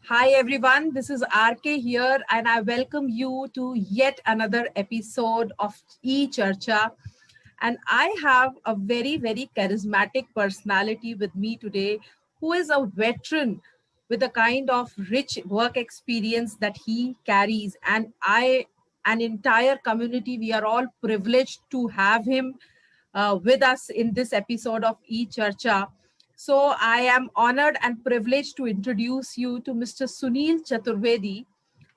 Hi everyone, this is RK here and I welcome you to yet another episode of eCharcha. And I have a very charismatic personality with me today who is a veteran with a kind of rich work experience that he carries. And an entire community, we are all privileged to have him with us in this episode of eCharcha. So I am honored and privileged to introduce you to Mr. Sunil Chaturvedi,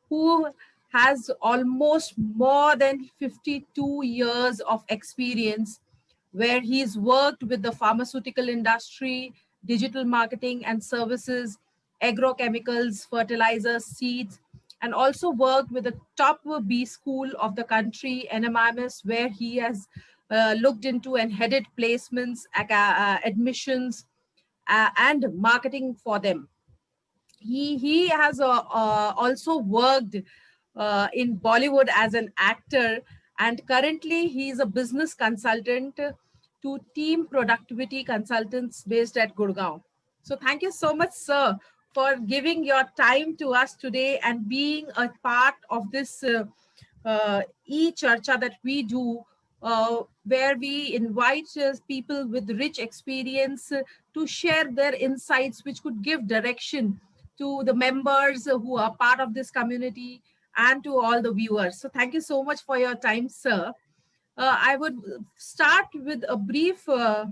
who has almost more than 52 years of experience where he's worked with the pharmaceutical industry, digital marketing and services, agrochemicals, fertilizers, seeds, and also worked with the top B school of the country, NMIMS, where he has looked into and headed placements, admissions, and marketing for them. He has also worked in Bollywood as an actor, and currently he is a business consultant to Team Productivity Consultants based at Gurgaon. So thank you so much, sir, for giving your time to us today and being a part of this e-charcha that we do, where we invite people with rich experience to share their insights, which could give direction to the members who are part of this community and to all the viewers. So thank you so much for your time, sir. I would start with a brief uh,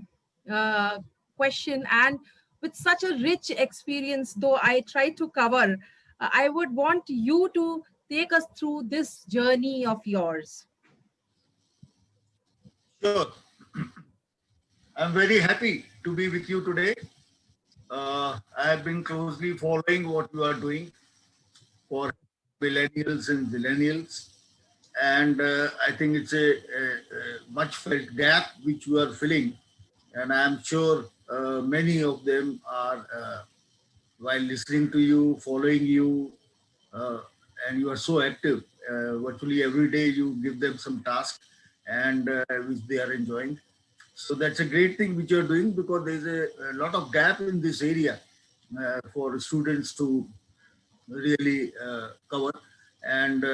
question, and with such a rich experience, though I try to cover, I would want you to take us through this journey of yours. Sure. I'm very happy to be with you today. I have been closely following what you are doing for millennials and millennials. And I think it's a much felt gap which you are filling. And I'm sure many of them are, while listening to you, following you, uh, and you are so active. Virtually every day you give them some task and which they are enjoying. So that's a great thing which you're doing, because there's a lot of gap in this area for students to really cover. And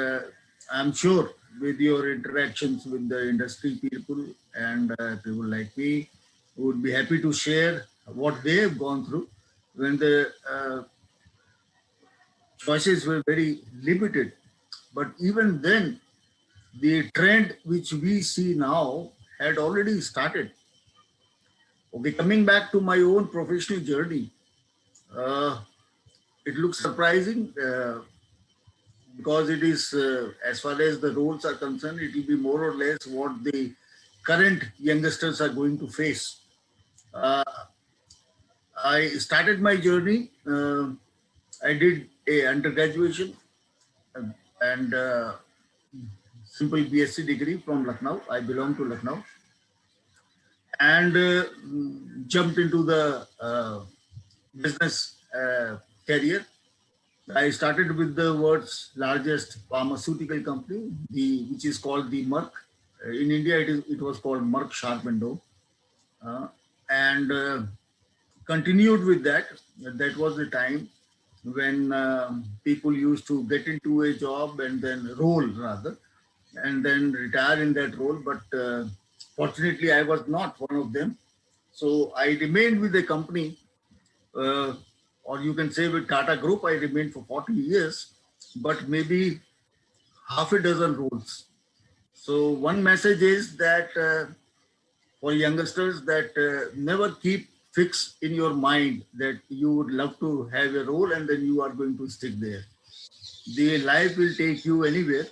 I'm sure with your interactions with the industry people and people like me, would be happy to share what they have gone through when the choices were very limited. But even then, the trend which we see now had already started. Okay, coming back to my own professional journey, uh, it looks surprising because it is, as far as the roles are concerned, it will be more or less what the current youngsters are going to face. Uh, I started my journey. I did a undergraduation uh, and simple BSc degree from Lucknow. I belong to Lucknow, and jumped into the business career. I started with the world's largest pharmaceutical company, which is called the Merck. In India, it was called Merck Sharp and Dohme, uh, and continued with that. That was the time when people used to get into a job and then role rather, and then retire in that role. But fortunately, I was not one of them. So I remained with the company, uh, or you can say with Tata Group, I remained for 40 years, but maybe half a dozen roles. So one message is that for youngsters, that never keep fixed in your mind that you would love to have a role and then you are going to stick there. The life will take you anywhere.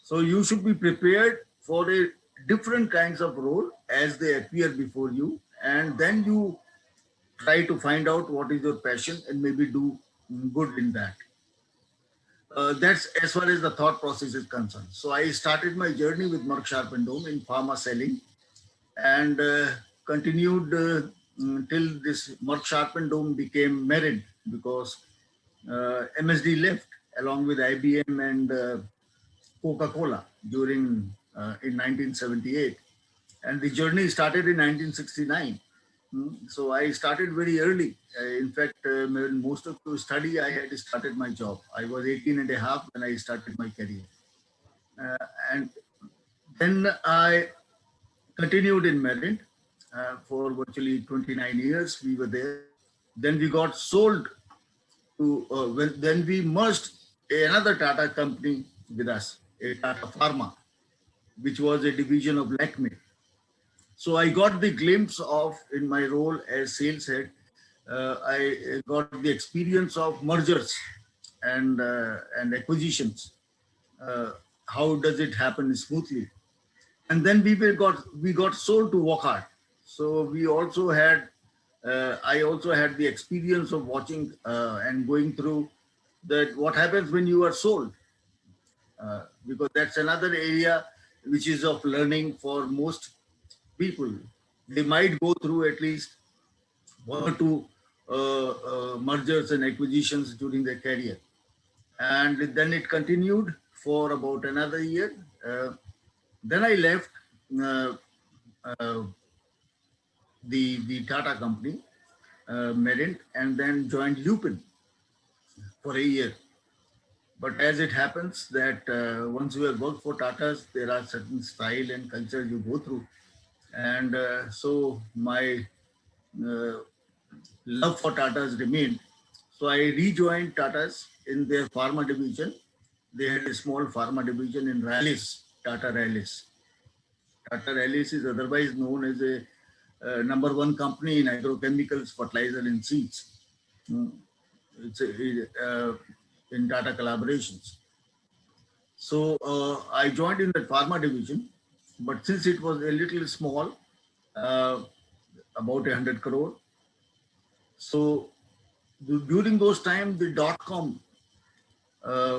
So you should be prepared for a different kinds of role as they appear before you, and then you try to find out what is your passion and maybe do good in that. That's as far as the thought process is concerned. So I started my journey with Merck Sharp and Dome in pharma selling, and continued till this Merck Sharp and Dome became Merid, because MSD left along with IBM and Coca-Cola during in 1978, and the journey started in 1969. So I started very early. In fact, when most of the study, I had started my job. I was 18 and a half when I started my career. Uh, and then I continued in Marine for virtually 29 years. We were there. Then we got sold to, then we merged another Tata company with us, a Tata Pharma, which was a division of Lakme. So I got the glimpse of, in my role as sales head, I got the experience of mergers and acquisitions. Uh, how does it happen smoothly? And then we got sold to Wockhardt. So we also had I also had the experience of watching and going through that what happens when you are sold, because that's another area which is of learning for most people. They might go through at least one or two mergers and acquisitions during their career. And then it continued for about another year. Then I left uh, uh, the Tata company, Merint, and then joined Lupin for a year. But as it happens that once you have worked for Tatas, there are certain style and culture you go through. And so my uh, love for Tatas remained. So I rejoined Tatas in their pharma division. They had a small pharma division in Rallis, Tata Rallis. Tata Rallis is otherwise known as a number one company in agrochemicals, fertilizer, and seeds. Mm, It's in Tata collaborations. So I joined in the pharma division, but since it was a little small, uh, about 100 crore, so during those times the dot-com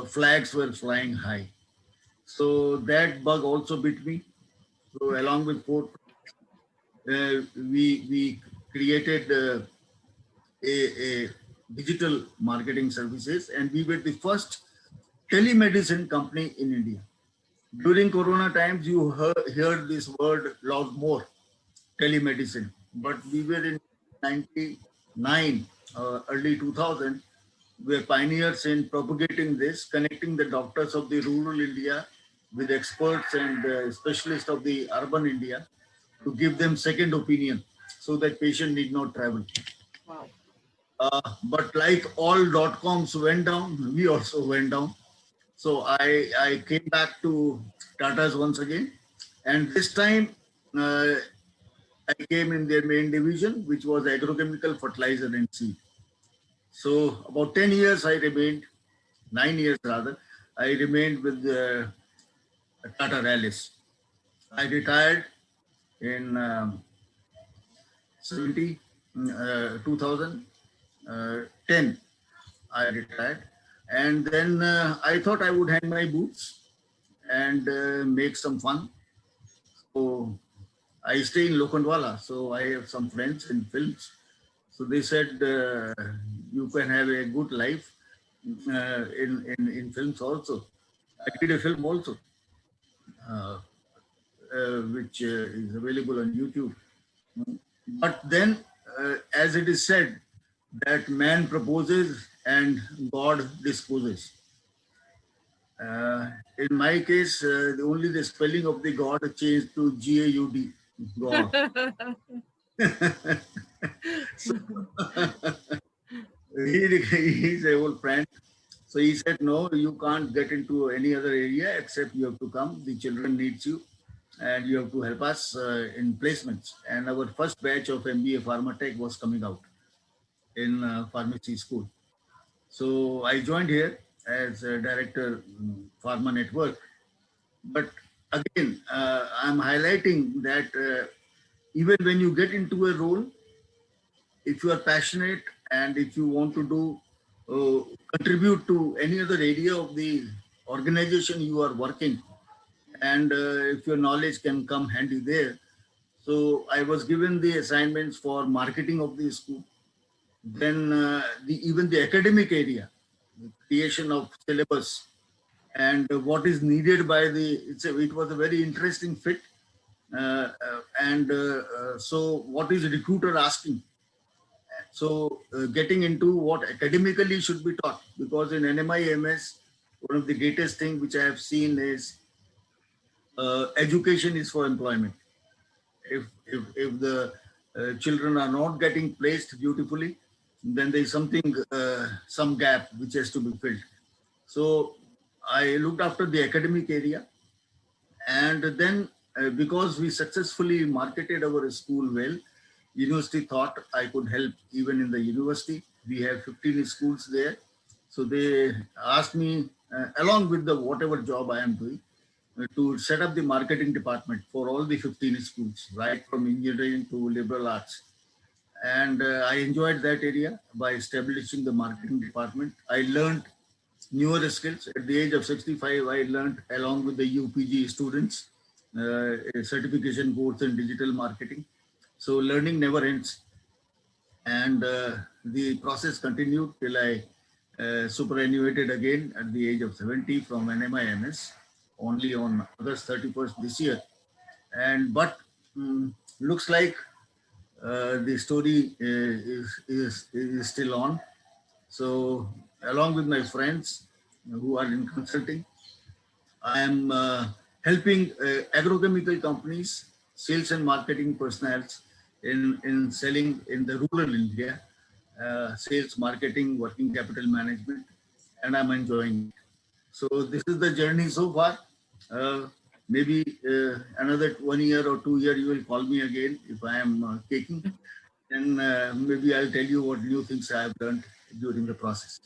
flags were flying high. So that bug also bit me. So along with four, we created a digital marketing services, and we were the first telemedicine company in India. During Corona times, you heard this word lot more, telemedicine. But we were in 99, early 2000, we were pioneers in propagating this, connecting the doctors of the rural India with experts and specialists of the urban India to give them second opinion so that patient need not travel. Wow. But like all dot coms went down, we also went down. So I came back to Tata's once again, and this time uh, I came in their main division, which was agrochemical fertilizer and seed. So about 10 years I remained, 9 years rather, I remained with Tata Rallis. I retired in 70, 2010. I retired, and then I thought I would hang my boots and make some fun. So I stay in Lokhandwala, so I have some friends in films. So they said you can have a good life in films also. I did a film also, uh, which is available on YouTube. But then, as it is said, that man proposes and God disposes. In my case, only the spelling of the God changed to G-A-U-D, God. So he's a old friend. So he said, no, you can't get into any other area except you have to come. The children needs you and you have to help us in placements. And our first batch of MBA Pharma Tech was coming out in pharmacy school. So I joined here as a director, Pharma Network. But again, I'm highlighting that even when you get into a role, if you are passionate and if you want to do contribute to any other area of the organization you are working, and if your knowledge can come handy there. So I was given the assignments for marketing of the school, then even the academic area, the creation of syllabus and what is needed by it was a very interesting fit. So what is recruiter asking? So getting into what academically should be taught, because in NMIMS, one of the greatest thing which I have seen is education is for employment. If the children are not getting placed beautifully, then there is something, some gap which has to be filled. So I looked after the academic area, and then because we successfully marketed our school well, university thought I could help even in the university. We have 15 schools there. So they asked me, along with the whatever job I am doing, to set up the marketing department for all the 15 schools, right from engineering to liberal arts. And I enjoyed that area by establishing the marketing department. I learned newer skills. At the age of 65, I learned along with the UPG students a certification course in digital marketing. So learning never ends. And the process continued till I superannuated again at the age of 70 from NMIMS only on August 31st this year. And but looks like the story is still on. So along with my friends who are in consulting, I am helping agrochemical companies, sales and marketing personnels in selling in the rural India, sales, marketing, working capital management, and I'm enjoying it. So this is the journey so far. Maybe another 1 year or 2 year, you will call me again if I am taking, and maybe I'll tell you what new things I have learned during the process.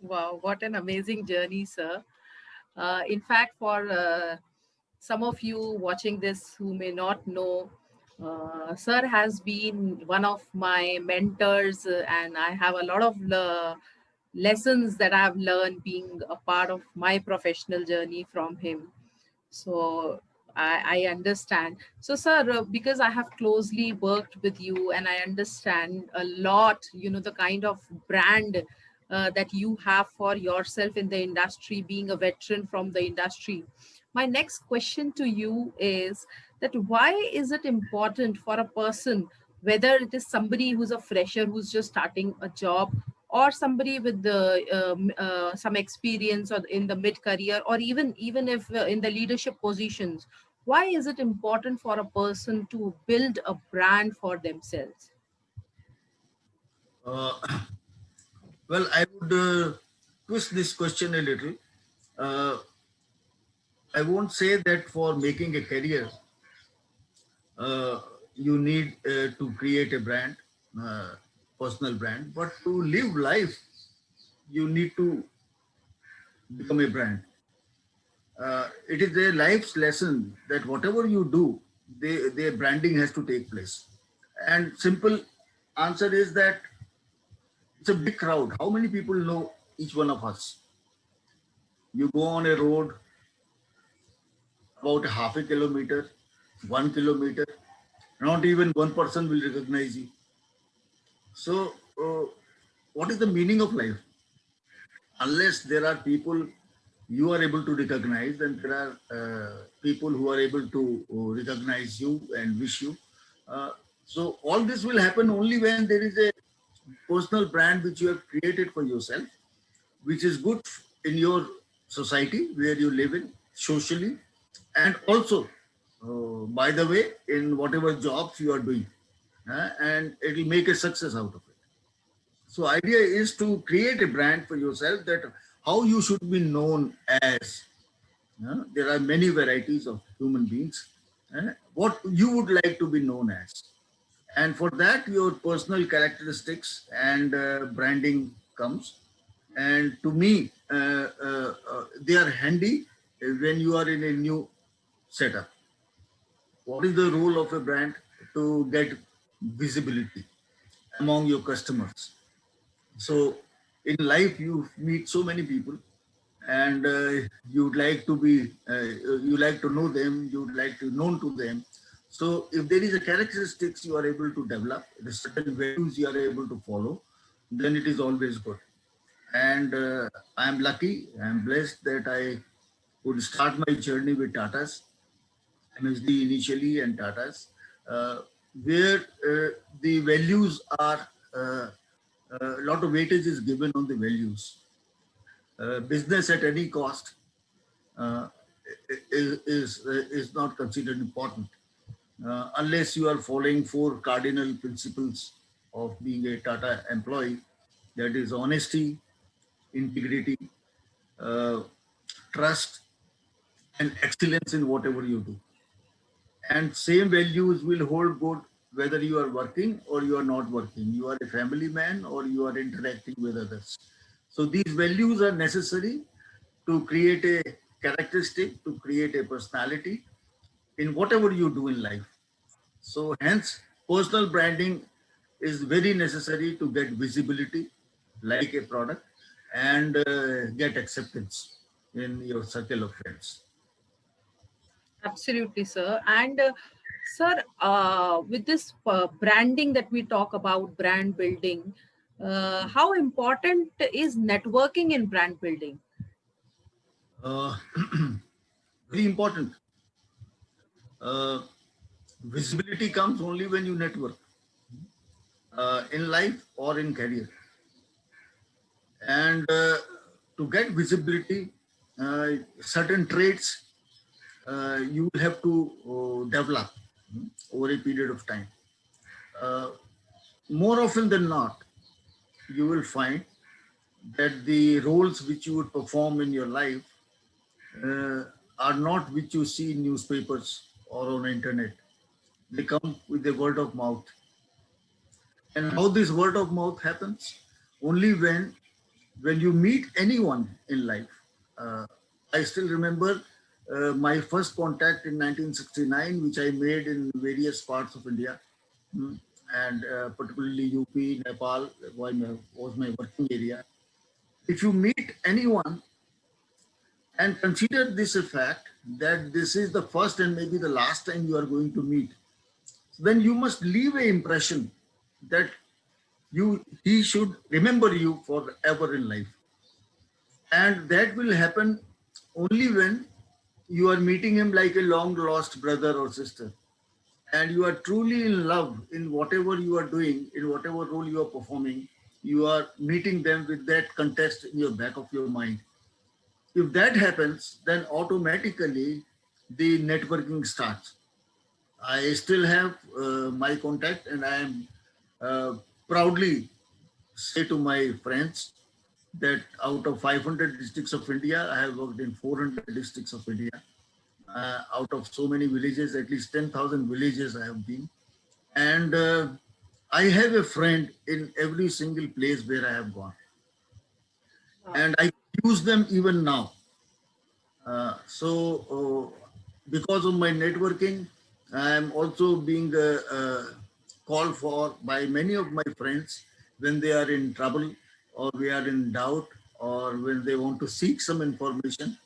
Wow, what an amazing journey, sir. In fact, for some of you watching this who may not know, sir has been one of my mentors, and I have a lot of lessons that I've learned being a part of my professional journey from him. So I understand. So, sir, because I have closely worked with you and I understand a lot, the kind of brand that you have for yourself in the industry, being a veteran from the industry. My next question to you is that why is it important for a person, whether it is somebody who's a fresher who's just starting a job, or somebody with some experience or in the mid career, or even if in the leadership positions, why is it important for a person to build a brand for themselves? Uh, well, I would twist this question a little. Uh, I won't say that for making a career, uh, you need to create a brand, uh, personal brand, but to live life, you need to become a brand. It is their life's lesson that whatever you do, their branding has to take place. And simple answer is that it's a big crowd. How many people know each one of us? You go on a road about half a kilometer, 1 kilometer, not even one person will recognize you. So, what is the meaning of life? Unless there are people you are able to recognize, and there are people who are able to recognize you and wish you. Uh, so all this will happen only when there is a personal brand which you have created for yourself, which is good in your society where you live in, socially, and also, by the way, in whatever jobs you are doing, and it will make a success out of it. So idea is to create a brand for yourself, that how you should be known as. There are many varieties of human beings. What you would like to be known as. And for that, your personal characteristics and branding comes. And to me, they are handy when you are in a new setup. What is the role of a brand? To get visibility among your customers. So in life, you meet so many people, and you'd like to be, you like to know them, you'd like to known to them. So if there is a characteristics you are able to develop, the certain values you are able to follow, then it is always good. And I am lucky, I am blessed that I could start my journey with Tatas. MSD initially and Tata's, uh, where the values are, a lot of weightage is given on the values. Business at any cost uh, is not considered important unless you are following four cardinal principles of being a Tata employee, that is honesty, integrity, uh, trust, and excellence in whatever you do. And same values will hold good whether you are working or you are not working. You are a family man or you are interacting with others. So these values are necessary to create a characteristic, to create a personality in whatever you do in life. So hence, personal branding is very necessary to get visibility like a product and get acceptance in your circle of friends. Absolutely, sir. And sir, with this branding that we talk about, brand building, how important is networking in brand building? Uh, Very important. Uh, Visibility comes only when you network in life or in career. And to get visibility, certain traits you will have to develop over a period of time. Uh, More often than not, you will find that the roles which you would perform in your life uh, are not which you see in newspapers or on internet. They come with the word of mouth. And how this word of mouth happens? Only when you meet anyone in life. Uh, I still remember my first contact in 1969, which I made in various parts of India, mm, and particularly UP, Nepal was my working area. If you meet anyone and consider this a fact that this is the first and maybe the last time you are going to meet, then you must leave an impression that he should remember you forever in life. And that will happen only when you are meeting him like a long lost brother or sister. And you are truly in love in whatever you are doing, in whatever role you are performing. You are meeting them with that contest in your back of your mind. If that happens, then automatically the networking starts. I still have my contact, and I am uh, proudly say to my friends that out of 500 districts of India, I have worked in 400 districts of India. Out of so many villages, at least 10,000 villages I have been. And I have a friend in every single place where I have gone. Wow. And I use them even now. Because of my networking, I am also being called for by many of my friends when they are in trouble or we are in doubt or when they want to seek some information.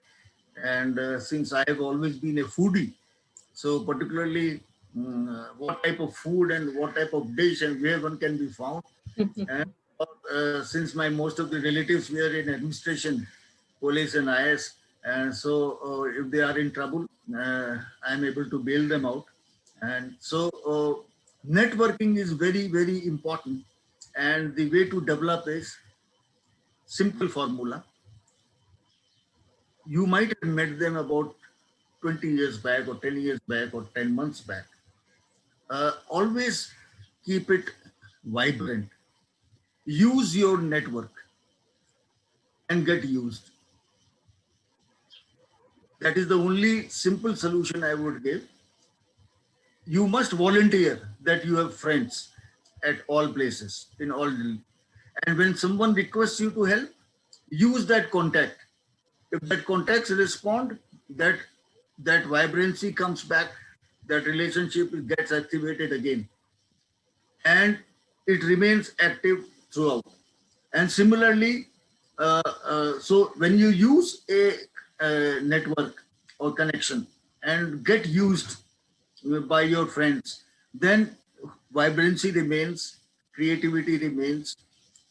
And since I have always been a foodie, so particularly what type of food and what type of dish and where one can be found. And since my most of the relatives were in administration, police and IS, and so if they are in trouble, I'm able to bail them out. And so networking is very, very important. And the way to develop is simple formula. You might have met them about 20 years back or 10 years back or 10 months back. Always keep it vibrant. Use your network and get used. That is the only simple solution I would give. You must volunteer that you have friends at all places, in all. And when someone requests you to help, use that contact. If that contacts respond, that vibrancy comes back, that relationship gets activated again. And it remains active throughout. And similarly, so when you use a network or connection and get used by your friends, then vibrancy remains, creativity remains,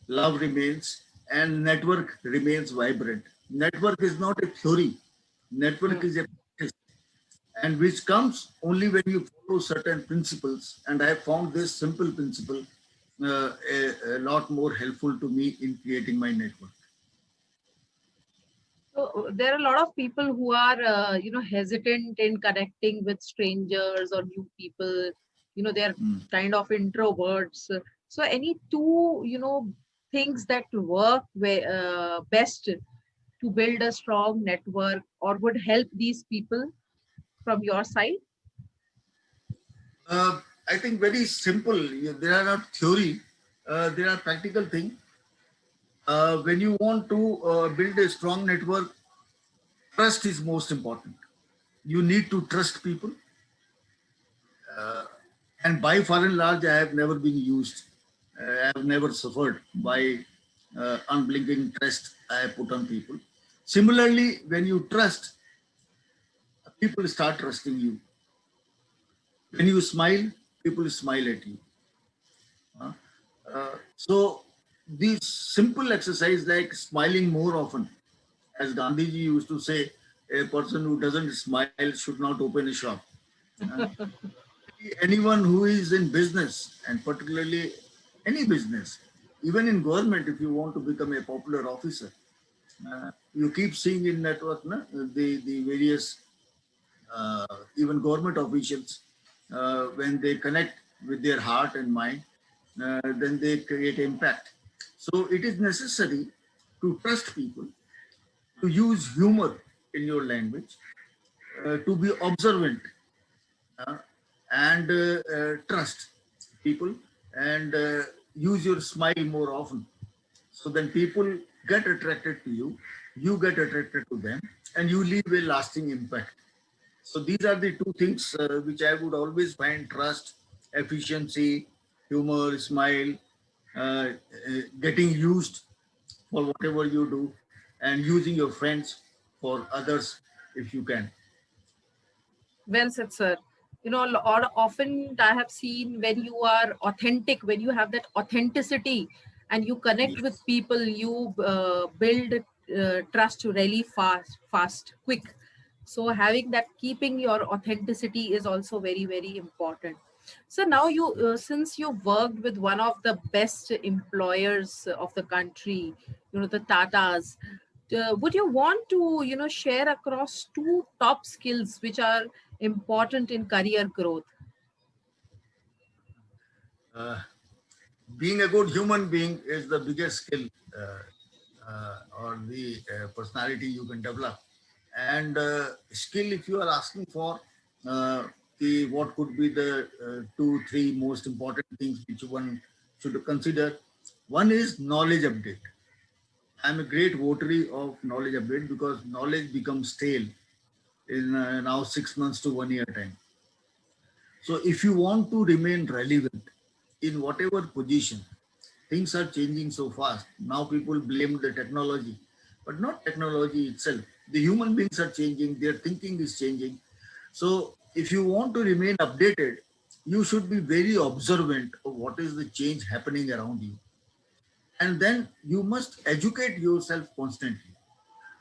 love remains, and network remains vibrant. Network is not a theory. Network Hmm. is a practice. and which comes only when you follow certain principles. And I have found this simple principle a lot more helpful to me in creating my network. So there are a lot of people who are, hesitant in connecting with strangers or new people. They're Mm. kind of introverts. So any two, things that work best to build a strong network or would help these people from your side? I think very simple. There are not theory. There are practical things. When you want to build a strong network, trust is most important. You need to trust people. And by far and large, I have never been used. I have never suffered by unblinking trust I have put on people. Similarly, when you trust, people start trusting you. When you smile, people smile at you. So these simple exercise like smiling more often, as Gandhiji used to say, a person who doesn't smile should not open a shop. Uh, Anyone who is in business, and particularly any business, even in government, if you want to become a popular officer, you keep seeing in network the various even government officials, when they connect with their heart and mind, then they create impact. So it is necessary to trust people, to use humor in your language, to be observant, uh, and trust people, and use your smile more often. So then people get attracted to you, you get attracted to them, and you leave a lasting impact. So these are the two things which I would always find: trust, efficiency, humor, smile, getting used for whatever you do, and using your friends for others if you can. Well said, sir. Or often I have seen when you are authentic, when you have that authenticity and you connect with Yes. people, you build trust really quick. So having that, keeping your authenticity is also very, very important. So now since you worked with one of the best employers of the country, the Tatas, would you want to share across two top skills which are important in career growth? Uh, Being a good human being is the biggest skill, or the personality you can develop. And skill, if you are asking for the what could be the two, three most important things which one should consider, one is knowledge update. I'm a great votary of knowledge update because knowledge becomes stale in now 6 months to 1 year time. So if you want to remain relevant in whatever position, things are changing so fast. Now people blame the technology, but not technology itself. The human beings are changing, their thinking is changing. So if you want to remain updated, you should be very observant of what is the change happening around you. And then you must educate yourself constantly.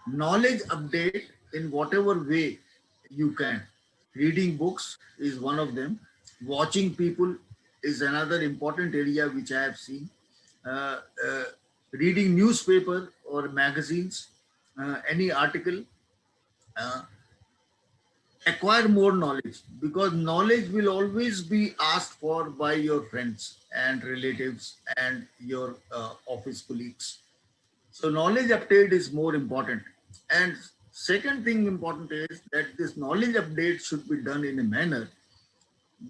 Knowledge update in whatever way you can. Reading books is one of them. Watching people is another important area which I have seen. Uh, uh, Reading newspaper or magazines, any article, uh, acquire more knowledge, because knowledge will always be asked for by your friends and relatives and your office colleagues. So knowledge update is more important. And second thing important is that this knowledge update should be done in a manner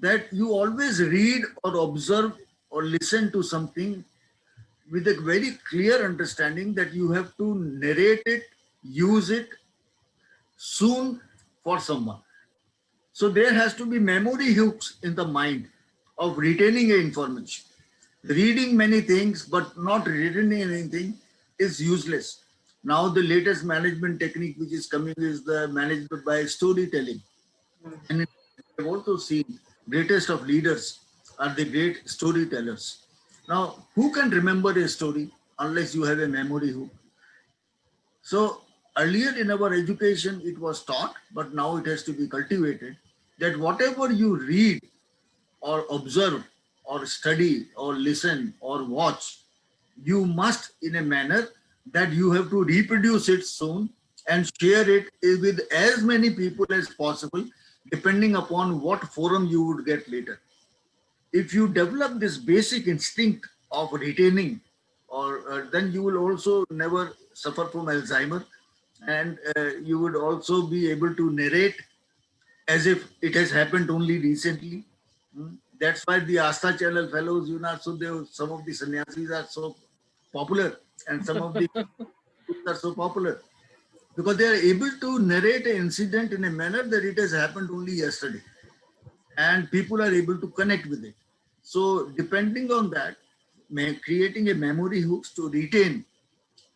that you always read or observe or listen to something with a very clear understanding that you have to narrate it, use it soon for someone. So there has to be memory hooks in the mind of retaining a information. Reading many things but not retaining anything is useless. Now the latest management technique which is coming is the management by storytelling. And I've also seen greatest of leaders are the great storytellers. Now, who can remember a story unless you have a memory hook? So Earlier in our education, it was taught, but now it has to be cultivated, that whatever you read or observe or study or listen or watch, you must in a manner that you have to reproduce it soon and share it with as many people as possible, depending upon what forum you would get later. If you develop this basic instinct of retaining, or then you will also never suffer from Alzheimer, and you would also be able to narrate as if it has happened only recently. That's why the Asta Channel fellows, so some of the sannyasis are so popular, and some of the are so popular because they are able to narrate an incident in a manner that it has happened only yesterday, and people are able to connect with it. So depending on that, creating a memory hooks to retain,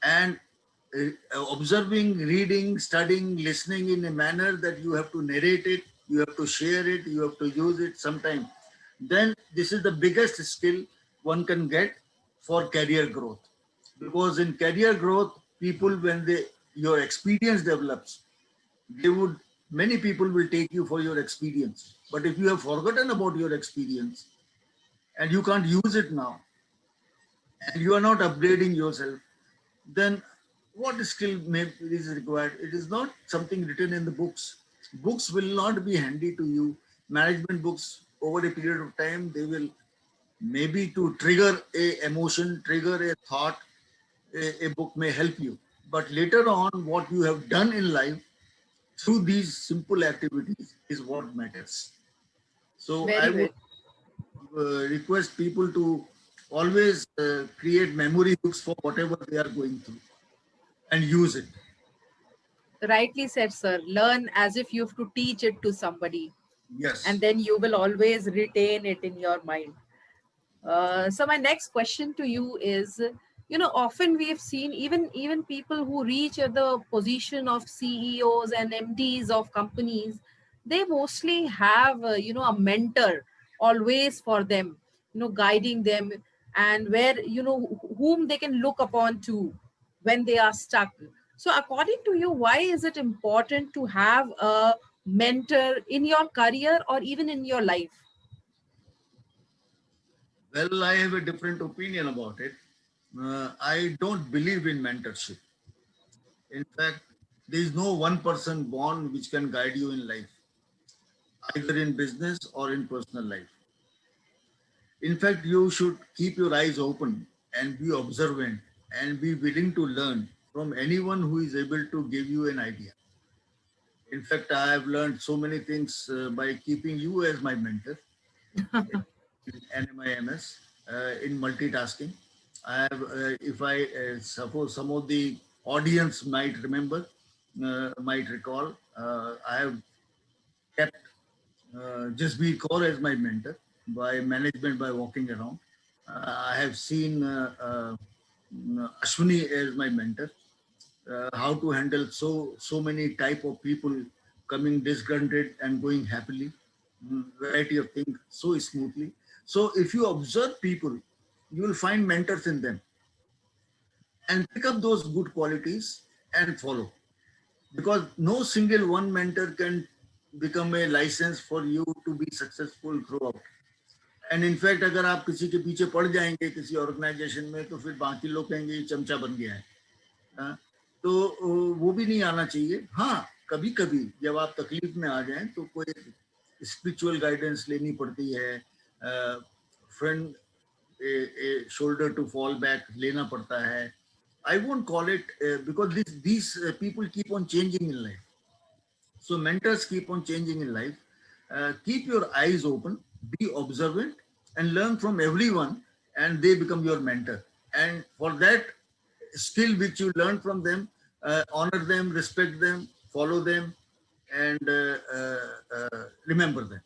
and observing, reading, studying, listening in a manner that you have to narrate it, you have to share it, you have to use it sometime. Then this is the biggest skill one can get for career growth. Because in career growth, people, when your experience develops, they would, many people will take you for your experience. But if you have forgotten about your experience and you can't use it now, and you are not upgrading yourself, then what skill is required? It is not something written in the books. Books will not be handy to you. Management books, over a period of time, they will maybe to trigger a emotion, trigger a thought, a book may help you. But later on, what you have done in life through these simple activities is what matters. So I Very would well. request people to always create memory books for whatever they are going through and use it. Rightly said, sir. Learn as if you have to teach it to somebody, and Yes. then you will always retain it in your mind. So my next question to you is, often we have seen even people who reach at the position of CEOs and MDs of companies, they mostly have a mentor always for them, guiding them, and where whom they can look upon to when they are stuck. So according to you, why is it important to have a mentor in your career or even in your life? Well, I have a different opinion about it. I don't believe in mentorship. In fact, there is no one person born which can guide you in life, either in business or in personal life. In fact, you should keep your eyes open and be observant and be willing to learn from anyone who is able to give you an idea. In fact, I have learned so many things by keeping you as my mentor in NMIMS, in multitasking. I have, if I suppose some of the audience might remember, might recall, I have kept Jasbir Kaur as my mentor by management by walking around. I have seen Ashwini as my mentor, how to handle so many type of people coming disgruntled and going happily, variety of things so smoothly. So if you observe people, you will find mentors in them and pick up those good qualities and follow. Because no single one mentor can become a license for you to be successful throughout. And in fact अगर आप किसी के पीछे पड़ जाएंगे किसी organisation में तो फिर बाकी लोग कहेंगे ये चमचा बन गया है. हाँ, तो वो भी नहीं आना चाहिए. हाँ, कभी कभी जब आप तकलीफ में आ जाएं तो कोई स्पिरिचुअल गाइडेंस लेनी पड़ती है, friend shoulder to fall back लेना पड़ता है. I won't call it because these people keep on changing in life. So mentors keep on changing in life. Keep your eyes open, be observant, and learn from everyone, and they become your mentor. And for that skill which you learn from them, honor them, respect them, follow them, and remember them.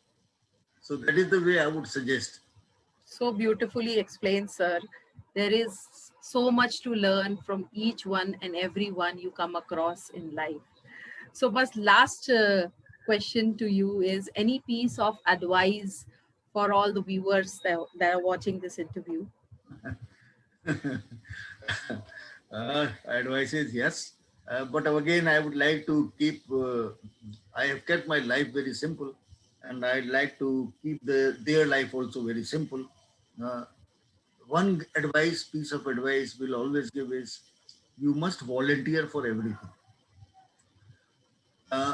So that is the way I would suggest. So beautifully explained, sir. There is so much to learn from each one and every one you come across in life. So, but last question to you is, any piece of advice for all the viewers that are watching this interview? Advice is yes. But again, I would like to keep. I have kept my life very simple, and I like to keep their life also very simple. Uh, One piece of advice will always give is you must volunteer for everything. Uh,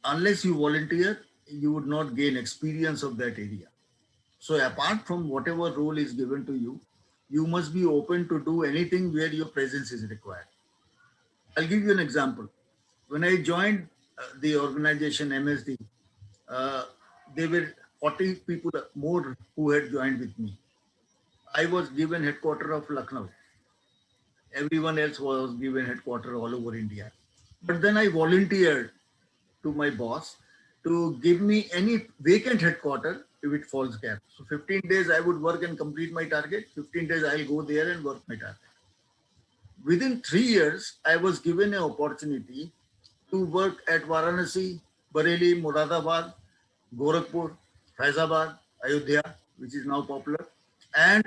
unless you volunteer, you would not gain experience of that area. So apart from whatever role is given to you, you must be open to do anything where your presence is required. I'll give you an example. When I joined the organization MSD, uh, there were 40 people more who had joined with me. I was given headquarter of Lucknow. Everyone else was given headquarter all over India. But then I volunteered to my boss to give me any vacant headquarter if it falls gap. So 15 days I would work and complete my target. 15 days I'll go there and work my target. Within 3 years, I was given an opportunity to work at Varanasi, Bareilly, Moradabad, Gorakhpur, Faizabad, Ayodhya, which is now popular, and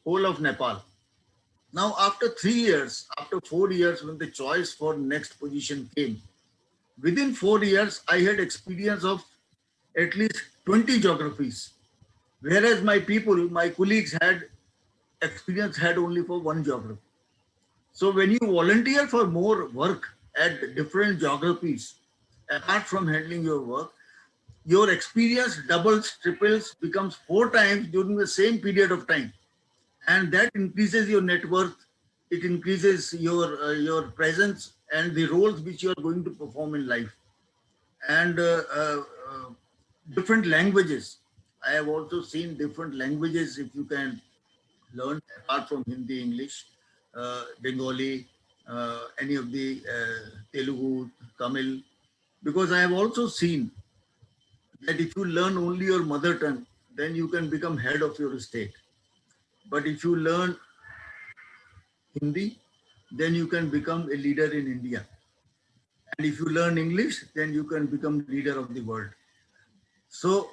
whole of Nepal. Now, after 3 years, after 4 years, when the choice for next position came, within 4 years, I had experience of at least 20 geographies, whereas my people, my colleagues had experience had only for one geography. So when you volunteer for more work at different geographies, apart from handling your work, your experience doubles, triples, becomes 4 times during the same period of time, and that increases your net worth. It increases your presence and the roles which you are going to perform in life. And different languages. I have also seen different languages if you can learn apart from Hindi, English, Bengali, any of the Telugu, Tamil, because I have also seen that if you learn only your mother tongue, then you can become head of your state. But if you learn Hindi, then you can become a leader in India. And if you learn English, then you can become leader of the world. So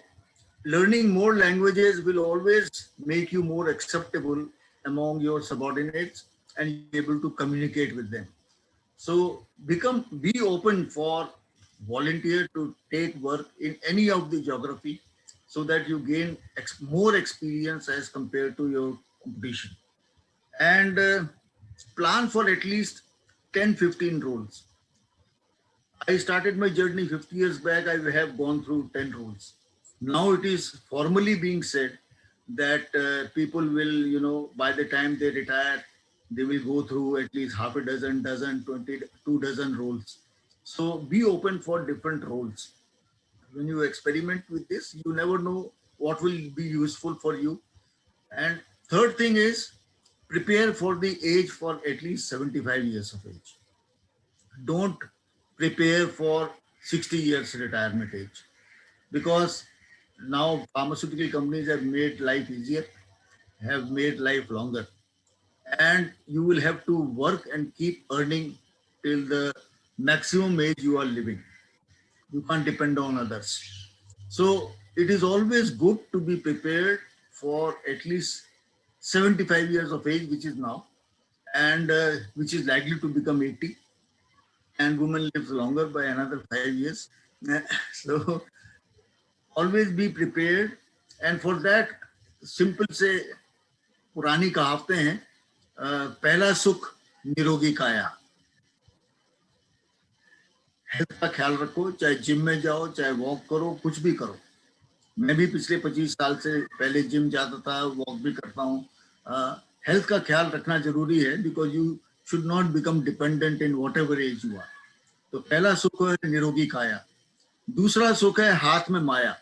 learning more languages will always make you more acceptable among your subordinates and you'll be able to communicate with them. So be open for volunteer to take work in any of the geography so that you gain more experience as compared to your competition. And plan for at least 10-15 roles. I started my journey 50 years back. I have gone through 10 roles. Now it is formally being said that people will, by the time they retire, they will go through at least half a dozen, 20, 2 dozen roles. So be open for different roles. When you experiment with this, you never know what will be useful for you. And third thing is prepare for the age for at least 75 years of age. Don't prepare for 60 years retirement age, because now pharmaceutical companies have made life easier, have made life longer, and you will have to work and keep earning till the maximum age you are living. You can't depend on others. So it is always good to be prepared for at least 75 years of age, which is now, and which is likely to become 80, and woman lives longer by another 5 years. So always be prepared, and for that simple से पुरानी कहावतें हैं, पहला सुख निरोगी काया. Health का ख्याल रखो, चाहे जिम में जाओ, चाहे वॉक करो, कुछ भी करो. मैं भी पिछले 25 साल से पहले जिम जाता था, वॉक भी करता हूँ. हेल्थ का ख्याल रखना जरूरी है, because you should not become dependent in whatever age you are. तो पहला सुख है निरोगी काया. दूसरा सुख है हाथ में माया.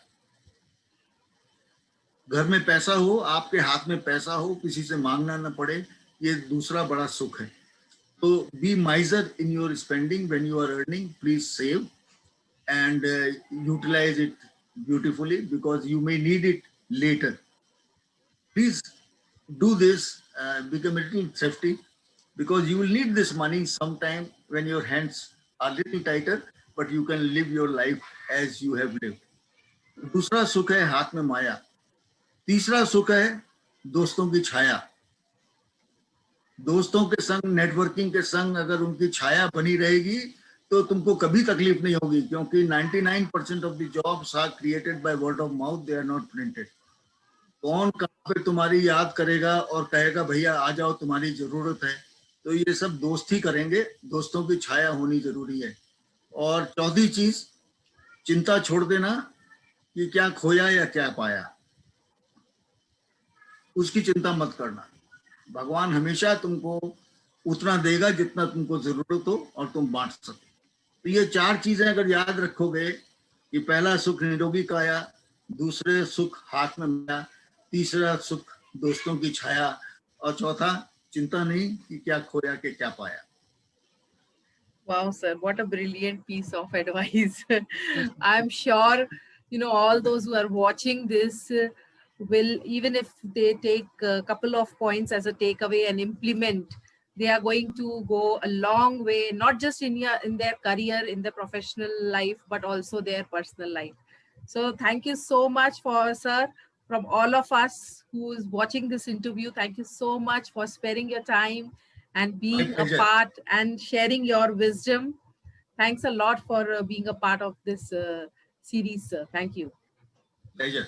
घर में पैसा हो, आपके हाथ में पैसा हो, किसी से मांगना न पड़े, ये दूसरा बड़ा सुख है. तो be miser in your spending. When you are earning, please save and utilize it beautifully, because you may need it later. Please do this, become a little thrifty, because you will need this money sometime when your hands are little tighter, but you can live your life as you have lived. दूसरा सुख है हाथ में माया. तीसरा सुख है दोस्तों की छाया. दोस्तों के संग, नेटवर्किंग के संग अगर उनकी छाया बनी रहेगी तो तुमको कभी तकलीफ नहीं होगी, क्योंकि 99% of the jobs are created by word of mouth, they are not printed. कौन कहाँ पे तुम्हारी याद करेगा और कहेगा भैया आ जाओ तुम्हारी जरूरत है, तो ये सब दोस्त ही करेंगे। दोस्तों की छाया होनी जरूरी है। और चौथी चीज, चिंता छोड़ देना कि क्या खोया या क्या पाया, उसकी चिंता मत करना। भगवान हमेशा तुमको उतना देगा जितना तुमको जरूरत हो और तुम बांट सको। तो ये 4 चीजें अगर याद रखोगे कि पहला सुख निरोगी काया, दूसरे सुख हाथ में माया, तीसरा सुख दोस्तों की छाया, और चौथा चिंता नहीं कि क्या खोया कि क्या पाया। Wow, sir, what a brilliant piece of advice. I'm sure, all those who are watching this will, even if they take a couple of points as a takeaway and implement, they are going to go a long way, not just in their career, in their professional life, but also their personal life. So thank you so much for, sir, from all of us who is watching this interview. Thank you so much for sparing your time and being a part and sharing your wisdom. Thanks a lot for being a part of this series, sir. Thank you. Pleasure.